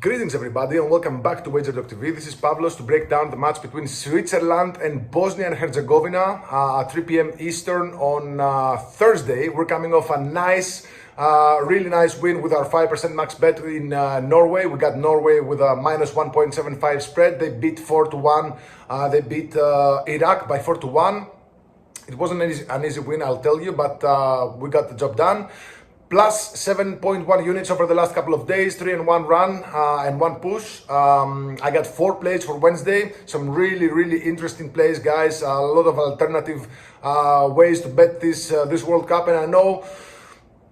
Greetings everybody and welcome back to Wager.tv. This is Pavlos to break down the match between Switzerland and Bosnia-Herzegovina at 3 p.m. Eastern on Thursday. We're coming off a nice, really nice win with our 5% max bet in Norway. We got Norway with a minus 1.75 spread. They beat 4-1. They beat Iraq by 4-1. It wasn't an easy win, I'll tell you, but we got the job done. Plus 7.1 units over the last couple of days, 3-1 run and 1 push. I got 4 plays for Wednesday. Some really interesting plays, guys. A lot of alternative ways to bet this World Cup, and I know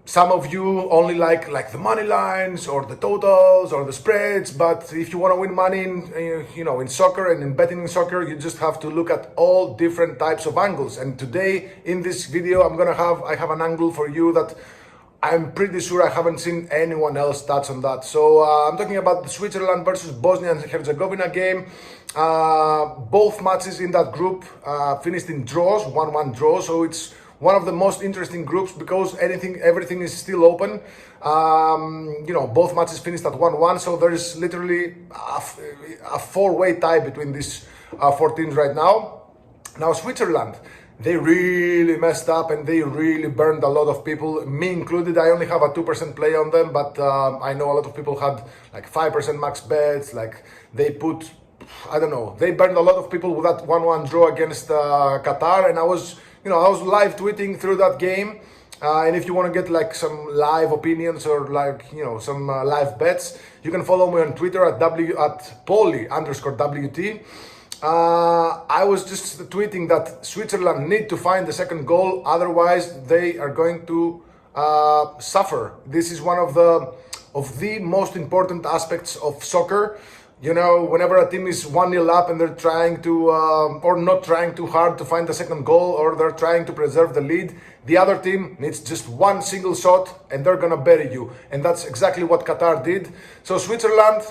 some of you only like the money lines or the totals or the spreads, but if you want to win money in soccer and in betting in soccer, you just have to look at all different types of angles. And today in this video, I have an angle for you that I'm pretty sure I haven't seen anyone else touch on that. So I'm talking about the Switzerland versus Bosnia and Herzegovina game. Both matches in that group finished in draws, 1-1 draw. So it's one of the most interesting groups because everything is still open. Both matches finished at 1-1. So there is literally a 4-way tie between these 4 teams right now. Now Switzerland, they really messed up and they really burned a lot of people, me included. I only have a 2% play on them, but I know a lot of people had like 5% max bets. Like they put, I don't know, they burned a lot of people with that 1-1 draw against Qatar. And I was live tweeting through that game. And if you want to get like some live opinions or some live bets, you can follow me on Twitter at Poli_WT. I was just tweeting that Switzerland need to find the second goal, otherwise they are going to suffer. This is one of the most important aspects of soccer. Whenever a team is 1-0 up and they're trying to, or not trying too hard to find the second goal, or they're trying to preserve the lead, the other team needs just one single shot and they're gonna bury you. And that's exactly what Qatar did. So Switzerland,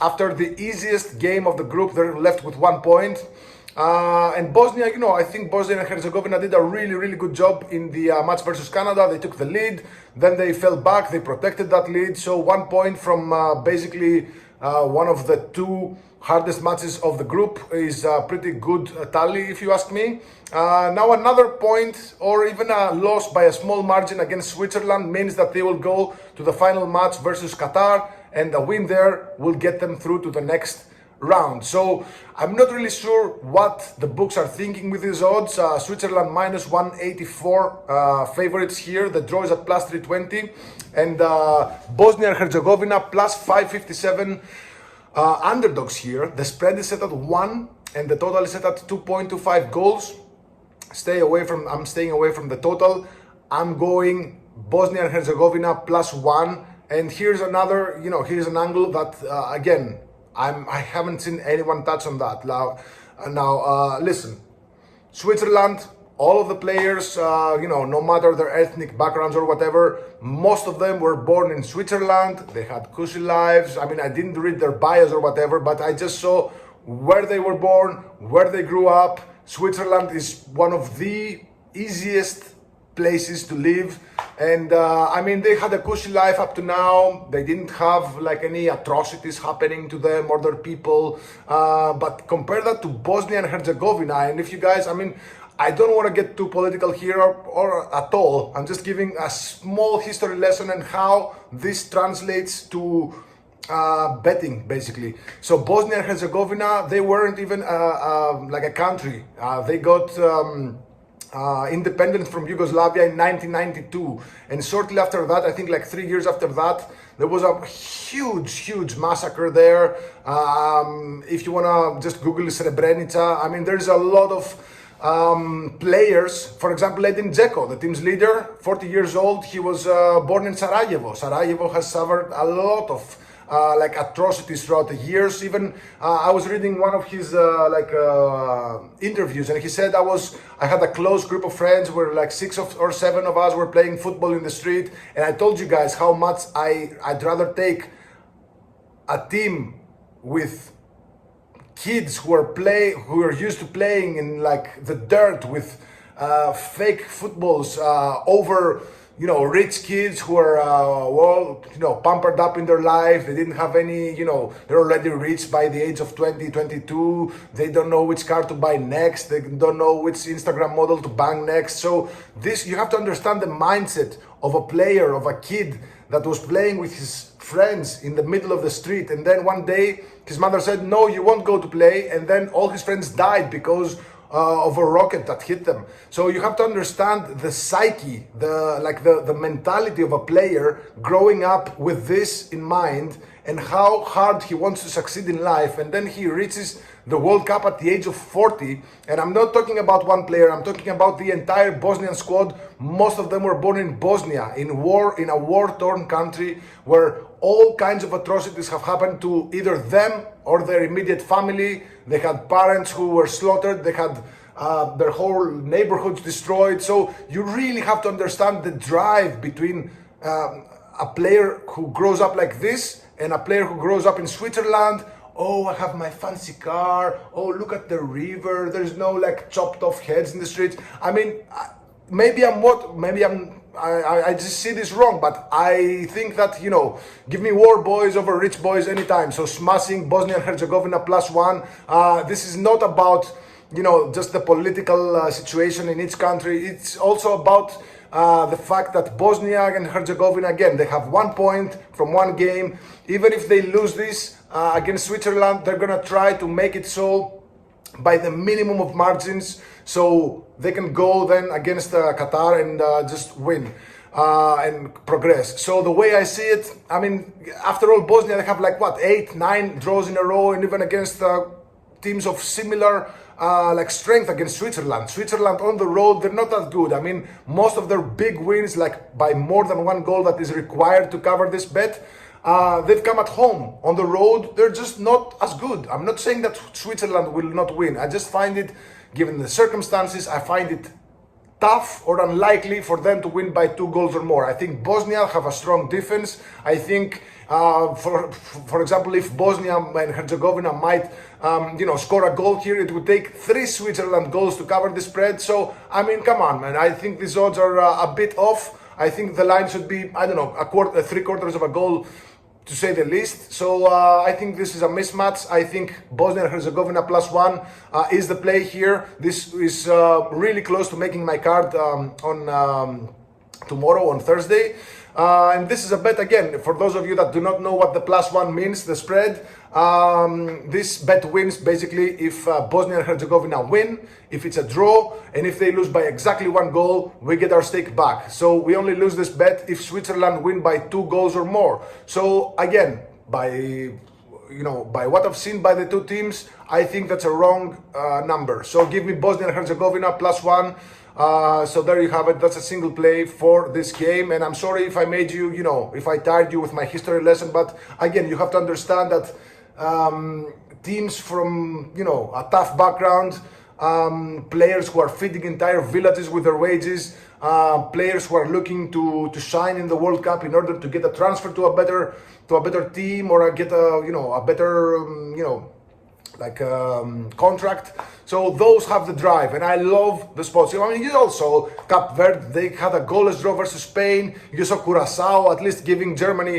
after the easiest game of the group, they're left with 1 point. And Bosnia, I think Bosnia and Herzegovina did a really good job in the match versus Canada. They took the lead, then they fell back, they protected that lead. So 1 point from basically one of the 2 hardest matches of the group is a pretty good tally, if you ask me. Now another point or even a loss by a small margin against Switzerland means that they will go to the final match versus Qatar, and a win there will get them through to the next round. So I'm not really sure what the books are thinking with these odds. Switzerland minus 184 favorites here. The draw is at plus 320. And Bosnia and Herzegovina plus 557 underdogs here. The spread is set at 1 and the total is set at 2.25 goals. I'm staying away from the total. I'm going Bosnia and Herzegovina plus 1. And here's another, here's an angle that, again, I haven't seen anyone touch on that. Now, listen, Switzerland, all of the players, no matter their ethnic backgrounds or whatever, most of them were born in Switzerland. They had cushy lives. I mean, I didn't read their bios or whatever, but I just saw where they were born, where they grew up. Switzerland is one of the easiest places to live, and they had a cushy life up to now. They didn't have like any atrocities happening to them or their people, but compare that to Bosnia and Herzegovina. And if you guys, I don't want to get too political here or at all. I'm just giving a small history lesson and how this translates to betting, basically. So Bosnia and Herzegovina, they weren't even like a country. They got independence from Yugoslavia in 1992, and shortly after that, I think like 3 years after that, there was a huge massacre there. If you wanna just Google Srebrenica, there's a lot of players. For example, Edin Dzeko, the team's leader, 40 years old, he was born in Sarajevo. Sarajevo has suffered a lot of atrocities throughout the years. Even I was reading one of his interviews, and he said I had a close group of friends where like 6 or 7 of us were playing football in the street, and I told you guys how much I'd rather take a team with kids who are used to playing in like the dirt with fake footballs over rich kids who are pampered up in their life. They didn't have any, they're already rich by the age of 20, 22. They don't know which car to buy next. They don't know which Instagram model to bang next. So this, you have to understand the mindset of a player, of a kid that was playing with his friends in the middle of the street, and then one day his mother said, no, you won't go to play, and then all his friends died because of a rocket that hit them. So you have to understand the psyche, the mentality of a player growing up with this in mind, and how hard he wants to succeed in life. And then he reaches the World Cup at the age of 40. And I'm not talking about one player, I'm talking about the entire Bosnian squad. Most of them were born in Bosnia, in a war-torn country where all kinds of atrocities have happened to either them or their immediate family. They had parents who were slaughtered, they had their whole neighborhoods destroyed. So you really have to understand the drive between a player who grows up like this and a player who grows up in Switzerland. Oh, I have my fancy car. Oh, look at the river. There's no chopped off heads in the streets. I mean, I just see this wrong, but I think that, give me war boys over rich boys anytime. So smashing Bosnia-Herzegovina +1. This is not about, just the political situation in each country. It's also about the fact that Bosnia and Herzegovina, again, they have 1 point from one game. Even if they lose this against Switzerland, they're going to try to make it so by the minimum of margins, so they can go then against Qatar and just win and progress. So the way I see it, I mean, after all, Bosnia, they have 8, 9 draws in a row, and even against teams of similar strength against Switzerland. Switzerland on the road, they're not that good. I mean, most of their big wins, by more than one goal that is required to cover this bet, they've come at home. On the road, they're just not as good. I'm not saying that Switzerland will not win. I just find it, given the circumstances, I find it tough or unlikely for them to win by 2 goals or more. I think Bosnia have a strong defense. I think, for example, if Bosnia and Herzegovina might, score a goal here, it would take 3 Switzerland goals to cover the spread. So, I mean, come on, man. I think these odds are a bit off. I think the line should be, I don't know, 3/4 of a goal, to say the least. So I think this is a mismatch. I think Bosnia and Herzegovina +1 is the play here. This is really close to making my card on tomorrow, on Thursday. And this is a bet, again, for those of you that do not know what the +1 means, the spread. This bet wins basically if Bosnia and Herzegovina win, if it's a draw, and if they lose by exactly 1 goal, we get our stake back. So we only lose this bet if Switzerland win by 2 goals or more. So again, by what I've seen by the two teams, I think that's a wrong number. So give me Bosnia and Herzegovina +1. So there you have it. That's a single play for this game. And I'm sorry if I made you, if I tired you with my history lesson. But again, you have to understand that teams from, a tough background, players who are feeding entire villages with their wages, players who are looking to shine in the World Cup in order to get a transfer to a better team, or get a better, contract. So those have the drive, and I love the spots. I mean, you also Cape Verde, they had a goalless draw versus Spain. You saw Curacao at least giving Germany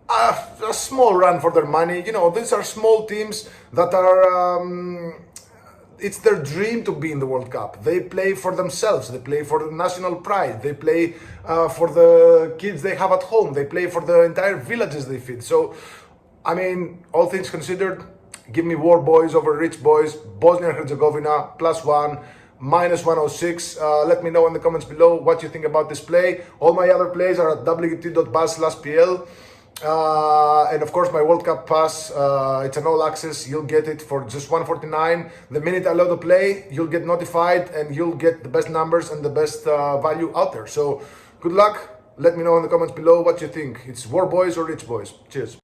a small run for their money. These are small teams that are it's their dream to be in the World Cup. They play for themselves, they play for the national pride, they play for the kids they have at home, they play for the entire villages they feed. So I mean, all things considered, give me war boys over rich boys. Bosnia and Herzegovina +1, -106. Let me know in the comments below what you think about this play. All my other plays are at wt.buzz/pl. And of course, my World Cup pass, it's an all access. You'll get it for just $149. The minute I load the play, you'll get notified and you'll get the best numbers and the best value out there. So good luck. Let me know in the comments below what you think. It's war boys or rich boys. Cheers.